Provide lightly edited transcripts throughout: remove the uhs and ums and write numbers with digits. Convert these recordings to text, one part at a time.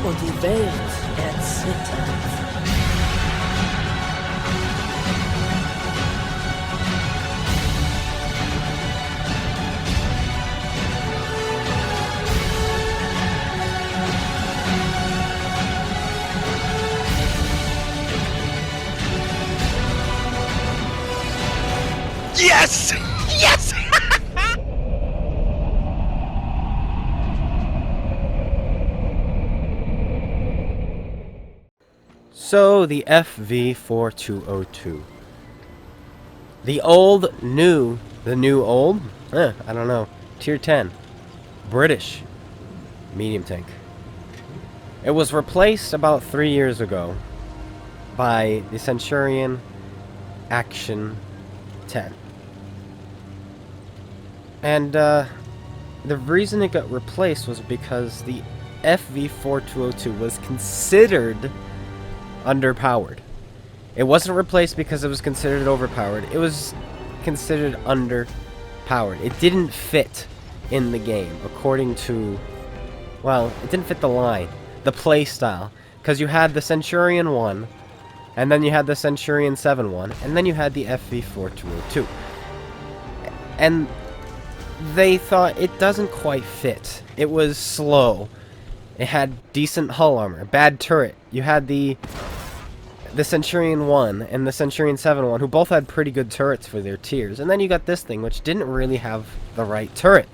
und die Welt erzittert. Yes! Yes! So, the FV4202. The old, new, the new old? I don't know. Tier 10. British. Medium tank. It was replaced about 3 years ago by the Centurion Action 10. And, the reason it got replaced was because the FV4202 was considered underpowered. It wasn't replaced because it was considered overpowered. It was considered underpowered. It didn't fit in the game, according to... Well, it didn't fit the line. The play style. Because you had the Centurion 1, and then you had the Centurion 7-1, and then you had the FV4202. And they thought it doesn't quite fit. It was slow. It had decent hull armor, bad turret. You had the Centurion 1 and the Centurion 7-1, who both had pretty good turrets for their tiers. And then you got this thing, which didn't really have the right turret.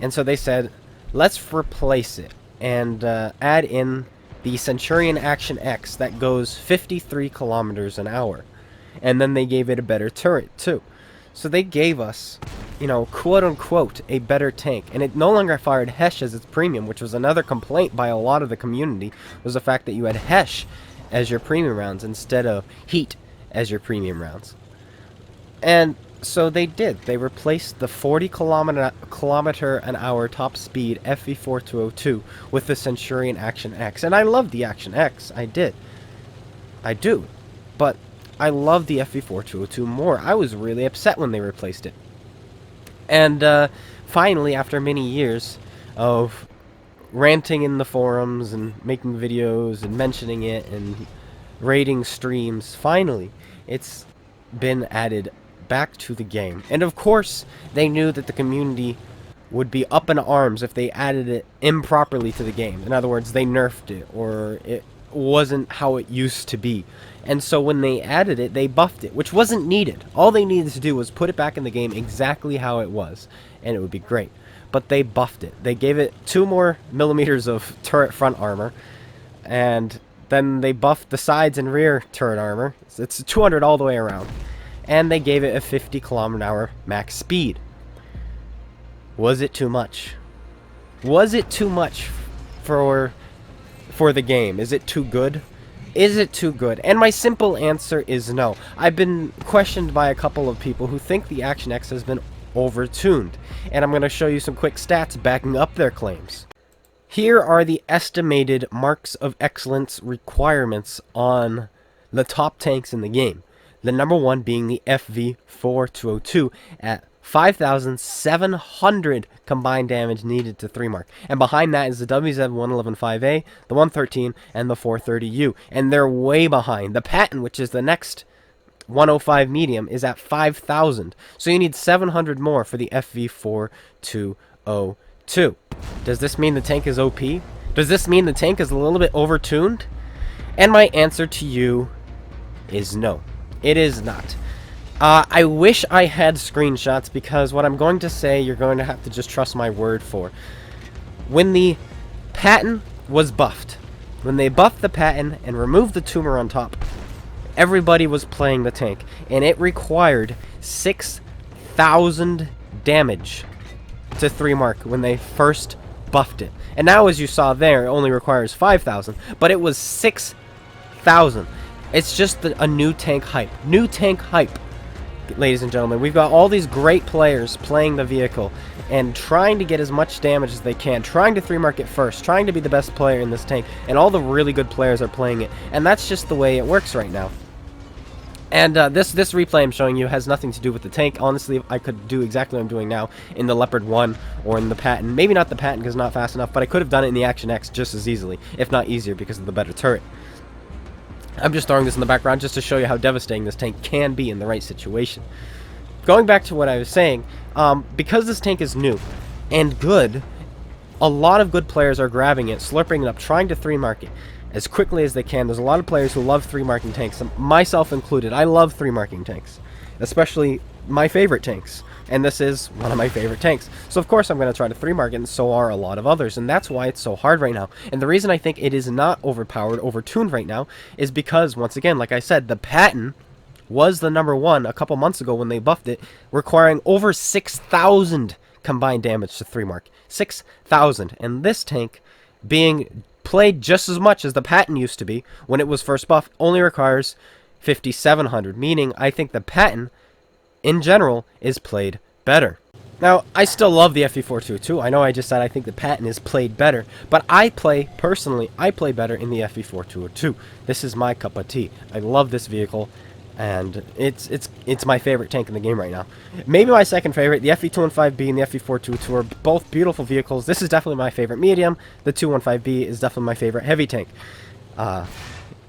And so they said, let's replace it and add in the Centurion Action X that goes 53 kilometers an hour. And then they gave it a better turret, too. So they gave us, you know, quote-unquote, a better tank. And it no longer fired Hesh as its premium, which was another complaint by a lot of the community, was the fact that you had Hesh as your premium rounds instead of Heat as your premium rounds. And so they did. They replaced the 40 kilometer an hour top speed FV4202 with the Centurion Action X. And I love the Action X. I did. I do. But I love the FV4202 more. I was really upset when they replaced it. And finally, after many years of ranting in the forums and making videos and mentioning it and rating streams, finally, it's been added back to the game. And of course, they knew that the community would be up in arms if they added it improperly to the game. In other words, they nerfed it, or it wasn't how it used to be. And so when they added it, they buffed it, which wasn't needed. All they needed to do was put it back in the game exactly how it was, and it would be great. But they buffed it. They gave it 2 more millimeters of turret front armor, and then they buffed the sides and rear turret armor. It's 200 all the way around. And they gave it a 50 kilometer an hour max speed. Was it too much? Was it too much for the game? Is it too good? Is it too good? And my simple answer is no. I've been questioned by a couple of people who think the Action X has been overtuned, and I'm going to show you some quick stats backing up their claims. Here are the estimated marks of excellence requirements on the top tanks in the game. The number one being the FV4202 at 5,700 combined damage needed to 3 mark. And behind that is the WZ-1115A, the 113, and the 430U. And they're way behind. The Patton, which is the next 105 medium, is at 5,000. So you need 700 more for the FV4202. Does this mean the tank is OP? Does this mean the tank is a little bit overtuned? And my answer to you is no. It is not. I wish I had screenshots, because what I'm going to say, you're going to have to just trust my word for. When the Patton was buffed, when they buffed the Patton and removed the tumor on top, everybody was playing the tank, and it required 6,000 damage to 3 mark when they first buffed it. And now, as you saw there, it only requires 5,000, but it was 6,000. It's just a new tank hype. New tank hype, ladies and gentlemen. We've got all these great players playing the vehicle and trying to get as much damage as they can, trying to 3 mark it first, trying to be the best player in this tank, and all the really good players are playing it. And that's just the way it works right now. And this replay I'm showing you has nothing to do with the tank. Honestly, I could do exactly what I'm doing now in the Leopard 1 or in the Patton. Maybe not the Patton because it's not fast enough, but I could have done it in the Action X just as easily, if not easier, because of the better turret. I'm just throwing this in the background just to show you how devastating this tank can be in the right situation. Going back to what I was saying, because this tank is new and good, a lot of good players are grabbing it, slurping it up, trying to 3-mark it as quickly as they can. There's a lot of players who love 3-marking tanks, myself included. I love 3-marking tanks, especially my favorite tanks, and this is one of my favorite tanks. So of course I'm going to try to 3-mark it, and so are a lot of others, and that's why it's so hard right now. And the reason I think it is not overpowered, overtuned right now, is because, once again, like I said, the Patton was the #1 a couple months ago when they buffed it, requiring over 6,000 combined damage to 3-mark. 6,000. And this tank, being played just as much as the Patton used to be when it was first buffed, only requires 5,700, meaning I think the Patton in general is played better. Now, I still love the FV4202. I know I just said I think the Patton is played better, but personally, I play better in the FV4202. This is my cup of tea. I love this vehicle, and it's my favorite tank in the game right now. Maybe my second favorite. The FV215B and the FV4202 are both beautiful vehicles. This is definitely my favorite medium. The 215B is definitely my favorite heavy tank.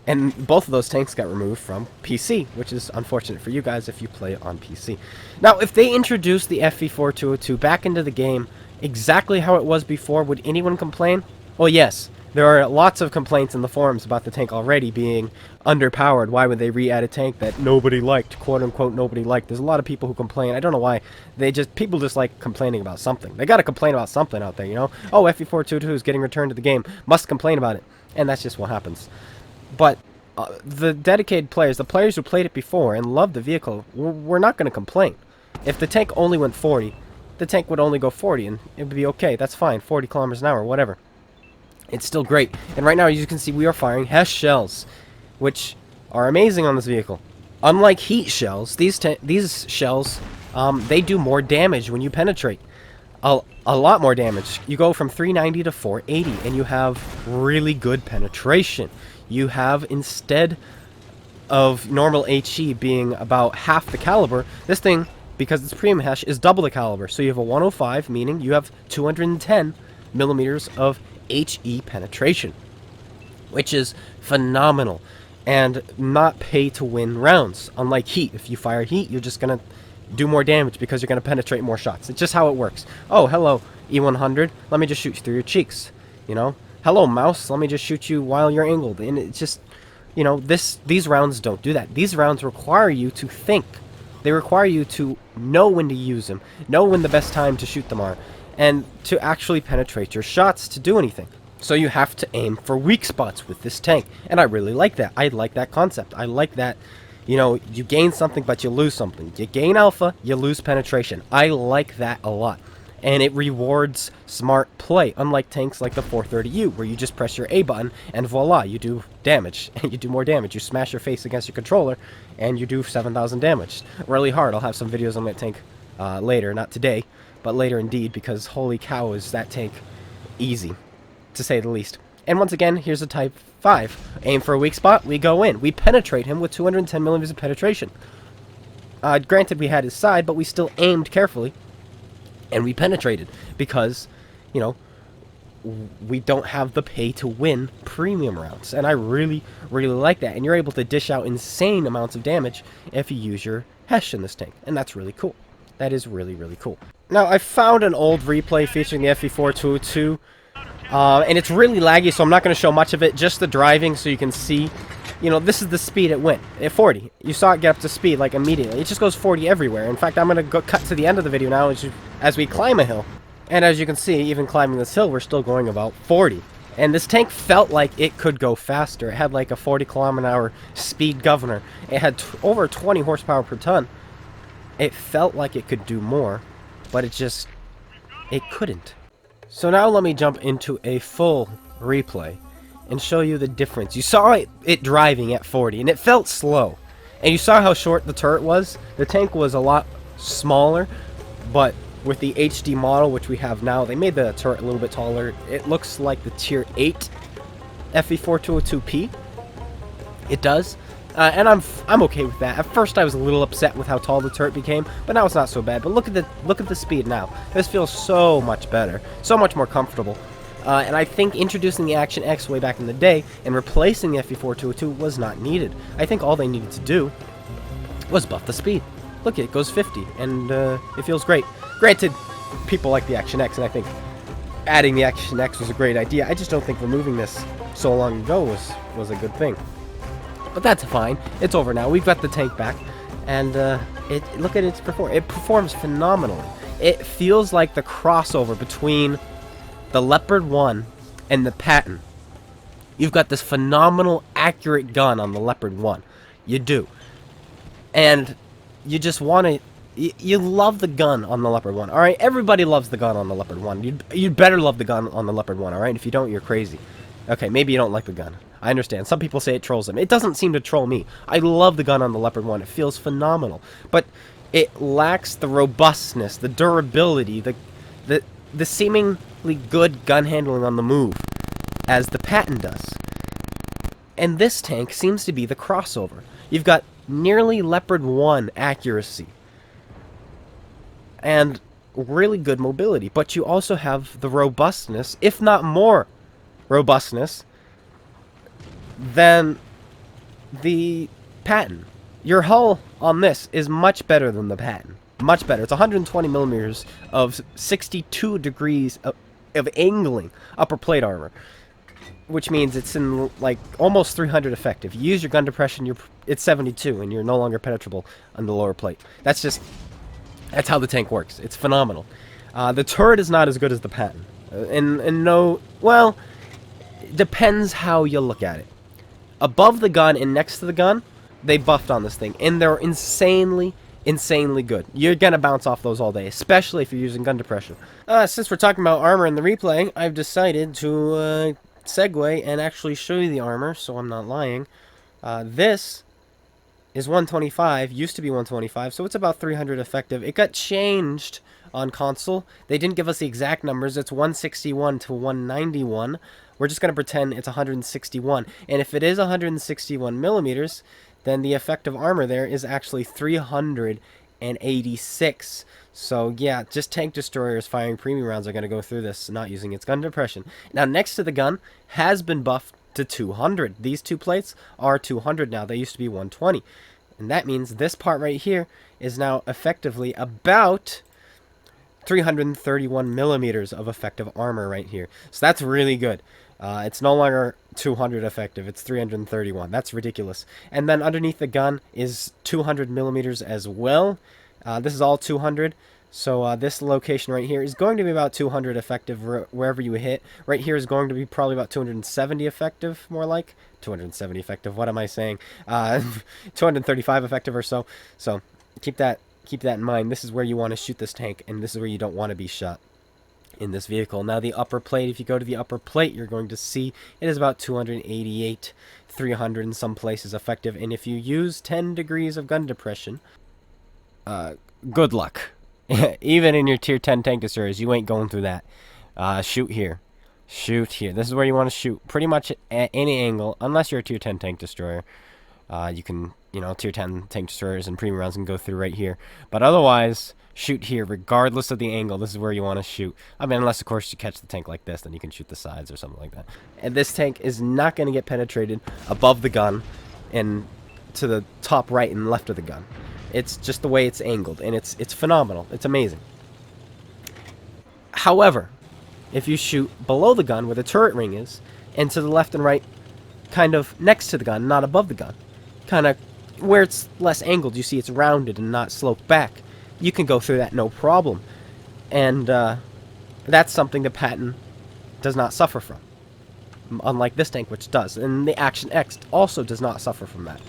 And both of those tanks got removed from PC, which is unfortunate for you guys if you play on PC. Now, if they introduced the FV4202 back into the game exactly how it was before, would anyone complain? Well, yes. There are lots of complaints in the forums about the tank already being underpowered. Why would they re-add a tank that nobody liked, quote-unquote nobody liked? There's a lot of people who complain. I don't know why. People just like complaining about something. They gotta complain about something out there, you know? Oh, FV422 is getting returned to the game. Must complain about it. And that's just what happens. But the dedicated players, the players who played it before and loved the vehicle, we're not gonna complain. If the tank only went 40, the tank would only go 40, and it would be okay. That's fine. 40 kilometers an hour, whatever. It's still great. And right now, as you can see, we are firing HESH shells, which are amazing on this vehicle. Unlike heat shells, these shells, they do more damage when you penetrate. A lot more damage. You go from 390 to 480, and you have really good penetration. You have, instead of normal HE being about half the caliber, this thing, because it's premium HESH, is double the caliber. So you have a 105, meaning you have 210 millimeters of HE penetration, which is phenomenal, and not pay to win rounds. Unlike heat, if you fire heat, you're just gonna do more damage because you're gonna penetrate more shots. It's just how it works. Oh, hello E100, let me just shoot you through your cheeks, you know. Hello mouse, let me just shoot you while you're angled. And it's just, you know, these rounds don't do that. These rounds require you to think. They require you to know when to use them, know when the best time to shoot them are, and to actually penetrate your shots to do anything. So you have to aim for weak spots with this tank, and I really like that. I like that concept. I like that, you know, you gain something but you lose something. You gain alpha, you lose penetration. I like that a lot, and it rewards smart play, unlike tanks like the 430U, where you just press your A button and voila, you do damage, and you do more damage. You smash your face against your controller, and you do 7,000 damage. Really hard. I'll have some videos on that tank later, not today, but later indeed, because holy cow is that tank easy, to say the least. And once again, here's a Type 5. Aim for a weak spot, we go in. We penetrate him with 210 millimeters of penetration. Granted, we had his side, but we still aimed carefully, and we penetrated, because, you know, we don't have the pay-to-win premium rounds, and I really, really like that. And you're able to dish out insane amounts of damage if you use your HESH in this tank, and that's really cool. That is really, really cool. Now, I found an old replay featuring the FV4202, and it's really laggy, so I'm not going to show much of it, just the driving, so you can see, you know, this is the speed it went, at 40. You saw it get up to speed, like, immediately. It just goes 40 everywhere. In fact, I'm going to cut to the end of the video now as we climb a hill. And as you can see, even climbing this hill, we're still going about 40. And this tank felt like it could go faster. It had like a 40-kilometer-an-hour speed governor. It had over 20 horsepower per ton. It felt like it could do more, but it couldn't. So now let me jump into a full replay and show you the difference. You saw it driving at 40, and it felt slow. And you saw how short the turret was. The tank was a lot smaller, but with the HD model, which we have now, they made the turret a little bit taller. It looks like the Tier 8 FV4202P. It does. And I'm okay with that. At first, I was a little upset with how tall the turret became, but now it's not so bad. But look at the speed now. This feels so much better, so much more comfortable. And I think introducing the Action X way back in the day and replacing the FV4202 was not needed. I think all they needed to do was buff the speed. Look, it goes 50, and it feels great. Granted, people like the Action X, and I think adding the Action X was a great idea. I just don't think removing this so long ago was a good thing. But that's fine. It's over now. We've got the tank back, and look at its performance. It performs phenomenally. It feels like the crossover between the Leopard 1 and the Patton. You've got this phenomenal, accurate gun on the Leopard 1. You do. And you just want to... You love the gun on the Leopard 1, alright? Everybody loves the gun on the Leopard 1. You'd better love the gun on the Leopard 1, alright? If you don't, you're crazy. Okay, maybe you don't like the gun. I understand. Some people say it trolls them. It doesn't seem to troll me. I love the gun on the Leopard 1. It feels phenomenal. But it lacks the robustness, the durability, the seemingly good gun handling on the move as the Patton does. And this tank seems to be the crossover. You've got nearly Leopard 1 accuracy and really good mobility, but you also have the robustness, if not more robustness, than the Patton. Your hull on this is much better than the Patton. Much better. It's 120 millimeters of 62 degrees of angling upper plate armor, which means it's in like almost 300 effective. You use your gun depression, it's 72, and you're no longer penetrable on the lower plate. That's how the tank works. It's phenomenal. The turret is not as good as the Patton, and no, well, it depends how you look at it. Above the gun and next to the gun, they buffed on this thing, and they're insanely good. You're gonna bounce off those all day, especially if you're using gun depression. Since we're talking about armor in the replay, I've decided to segue and actually show you the armor, so I'm not lying. This is 125, used to be 125, so it's about 300 effective. It got changed on console. They didn't give us the exact numbers. It's 161 to 191. We're just going to pretend it's 161. And if it is 161 millimeters, then the effective armor there is actually 386. So yeah, just tank destroyers firing premium rounds are going to go through this, not using its gun depression. Now, next to the gun has been buffed to 200. These two plates are 200 now. They used to be 120. And that means this part right here is now effectively about 331 millimeters of effective armor right here. So that's really good. It's no longer 200 effective, it's 331. That's ridiculous. And then underneath the gun is 200 millimeters as well. This is all 200. So this location right here is going to be about 200 effective wherever you hit. Right here is going to be probably about 270 effective, more like. 270 effective, what am I saying? 235 effective or so. So keep that in mind. This is where you want to shoot this tank, and this is where you don't want to be shot in this vehicle. Now the upper plate, if you go to the upper plate, you're going to see it is about 288, 300 in some places effective. And if you use 10 degrees of gun depression, good luck. Even in your tier 10 tank destroyers, you ain't going through that. Shoot here. Shoot here. This is where you want to shoot pretty much at any angle, unless you're a tier 10 tank destroyer. You can, tier 10 tank destroyers and premium rounds can go through right here. But otherwise, shoot here, regardless of the angle. This is where you want to shoot. I mean, unless, of course, you catch the tank like this, then you can shoot the sides or something like that. And this tank is not going to get penetrated above the gun and to the top right and left of the gun. It's just the way it's angled, and it's phenomenal. It's amazing. However, if you shoot below the gun where the turret ring is, and to the left and right, kind of next to the gun, not above the gun, kind of where it's less angled, you see it's rounded and not sloped back, you can go through that no problem. And that's something the Patton does not suffer from, unlike this tank, which does. And the Action X also does not suffer from that.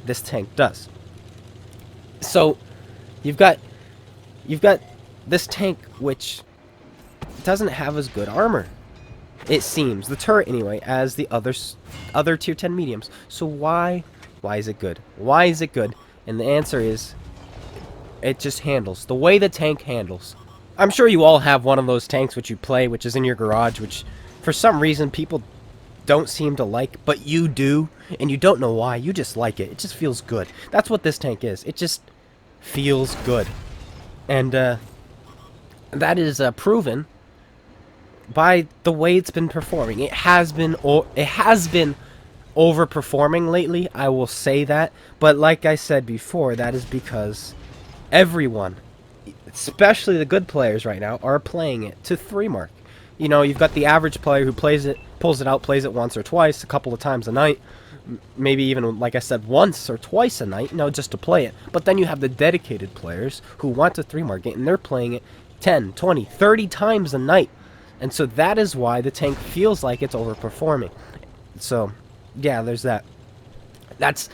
This tank does. So you've got this tank which doesn't have as good armor, it seems, the turret anyway, as the other tier 10 mediums. So why is it good? Why is it good? And the answer is, it just handles. The way the tank handles. I'm sure you all have one of those tanks which you play, which is in your garage, which for some reason people don't seem to like, but you do, and you don't know why. You just like it. It just feels good. That's what this tank is. It just feels good. And that is proven by the way it's been performing. It has been overperforming lately, I will say that. But like I said before, that is because everyone, especially the good players right now, are playing it to 3 mark. You know, you've got the average player who plays it, pulls it out, plays it once or twice, a couple of times a night, maybe even, like I said, once or twice a night, you know, just to play it. But then you have the dedicated players who want to 3 mark it, and they're playing it 10, 20, 30 times a night. And so that is why the tank feels like it's overperforming. So, yeah, there's that. That's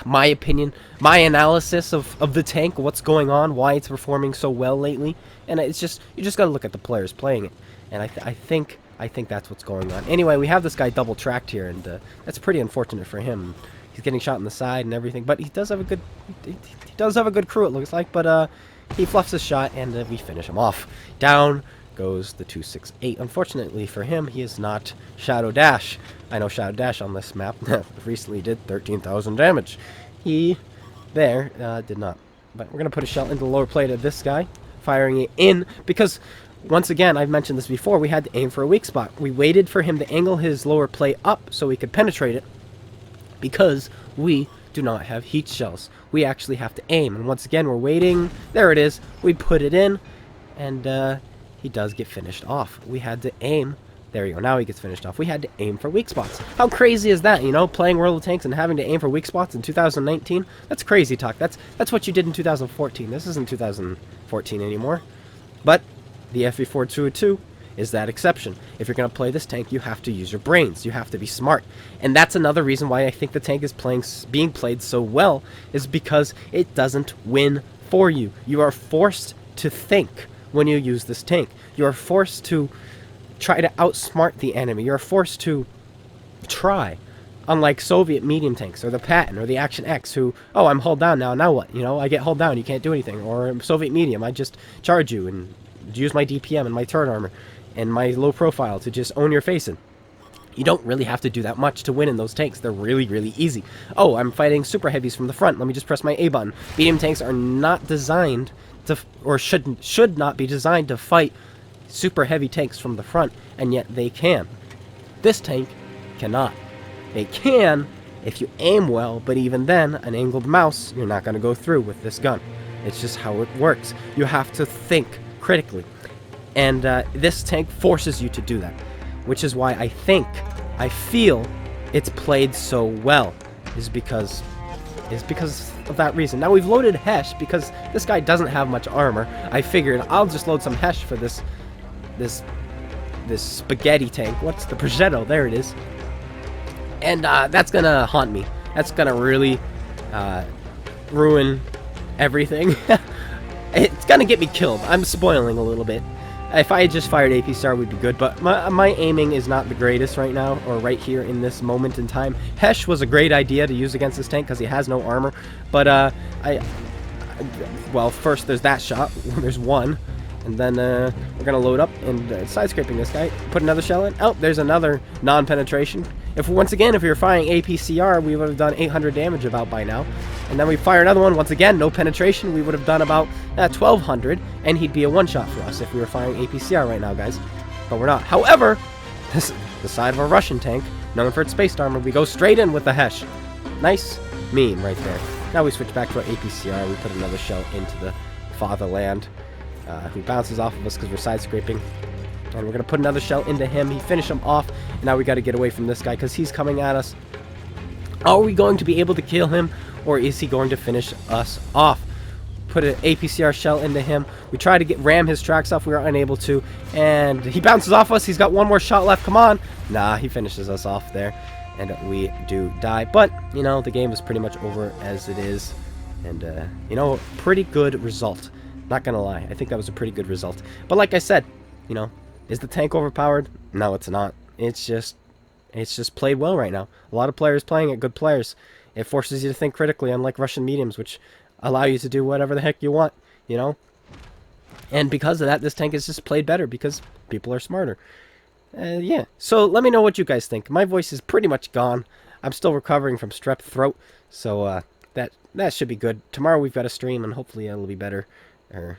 my opinion, my analysis of the tank, what's going on, why it's performing so well lately. And it's just, you just got to look at the players playing it. And I think that's what's going on. Anyway, we have this guy double tracked here, and that's pretty unfortunate for him. He's getting shot in the side and everything, but he does have a good crew, it looks like. But he fluffs his shot, and we finish him off. Down goes the 268. Unfortunately for him, he is not Shadow Dash. I know Shadow Dash on this map recently did 13,000 damage. He did not. But we're gonna put a shell into the lower plate of this guy, firing it in, because once again, I've mentioned this before, we had to aim for a weak spot. We waited for him to angle his lower plate up so we could penetrate it, because we do not have heat shells. We actually have to aim, and once again, we're waiting. There it is. We put it in, and he does get finished off. We had to aim. There you go. Now he gets finished off. We had to aim for weak spots. How crazy is that, you know? Playing World of Tanks and having to aim for weak spots in 2019? That's crazy talk. That's what you did in 2014. This isn't 2014 anymore. But the FV4202 is that exception. If you're going to play this tank, you have to use your brains. You have to be smart. And that's another reason why I think the tank is being played so well, is because it doesn't win for you. You are forced to think when you use this tank. You are forced to try to outsmart the enemy. You're forced to try. Unlike Soviet medium tanks, or the Patton, or the Action X, who, oh, I'm hull down now what? You know, I get hull down, you can't do anything. Or Soviet medium, I just charge you and use my DPM and my turret armor and my low profile to just own your facing. You don't really have to do that much to win in those tanks. They're really, really easy. Oh, I'm fighting super heavies from the front. Let me just press my A button. Medium tanks are not designed to, or should not be designed to fight super heavy tanks from the front, and yet they can. This tank cannot. It can if you aim well, but even then, an angled mouse, you're not going to go through with this gun. It's just how it works. You have to think critically. And this tank forces you to do that, which is why I feel it's played so well, is because of that reason. Now we've loaded Hesh because this guy doesn't have much armor. I figured I'll just load some Hesh for this spaghetti tank. What's the Progetto? There it is. And that's gonna haunt me. That's gonna really ruin everything. It's gonna get me killed. I'm spoiling a little bit. If I had just fired APCR, we'd be good, but my aiming is not the greatest right now, or right here in this moment in time. Hesh was a great idea to use against this tank because he has no armor, but well, first there's that shot. There's one. And then we're going to load up and side-scraping this guy. Put another shell in. Oh, there's another non-penetration. Once again, if we were firing APCR, we would have done 800 damage about by now. And then we fire another one. Once again, no penetration. We would have done about 1,200. And he'd be a one-shot for us if we were firing APCR right now, guys. But we're not. However, this is the side of a Russian tank, known for its spaced armor. We go straight in with the Hesh. Nice meme right there. Now we switch back to our APCR. We put another shell into the fatherland. Who bounces off of us because we're side-scraping. And we're going to put another shell into him. He finished him off. And now we got to get away from this guy because he's coming at us. Are we going to be able to kill him, or is he going to finish us off? Put an APCR shell into him. We try to ram his tracks off. We are unable to. And he bounces off us. He's got one more shot left. Come on. Nah, he finishes us off there. And we do die. But, you know, the game is pretty much over as it is. And, you know, pretty good result. Not gonna lie, I think that was a pretty good result. But like I said, you know, is the tank overpowered? No, it's not. It's just played well right now. A lot of players playing it, good players. It forces you to think critically, unlike Russian mediums, which allow you to do whatever the heck you want, you know? And because of that, this tank is just played better because people are smarter. Yeah. So let me know what you guys think. My voice is pretty much gone. I'm still recovering from strep throat, so that should be good. Tomorrow we've got a stream, and hopefully it'll be better or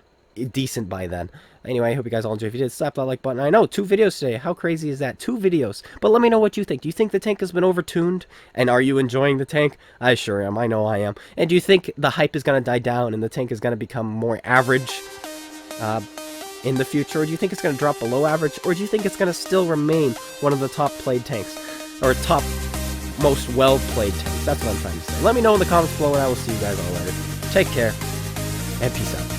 decent by then. Anyway, I hope you guys all enjoyed. If you did, slap that like button. I know, 2 videos today. How crazy is that? 2 videos. But let me know what you think. Do you think the tank has been overtuned? And are you enjoying the tank? I sure am. I know I am. And do you think the hype is going to die down and the tank is going to become more average in the future? Or do you think it's going to drop below average? Or do you think it's going to still remain one of the top played tanks? Or top most well played tanks? That's what I'm trying to say. Let me know in the comments below, and I will see you guys all later. Take care, and peace out.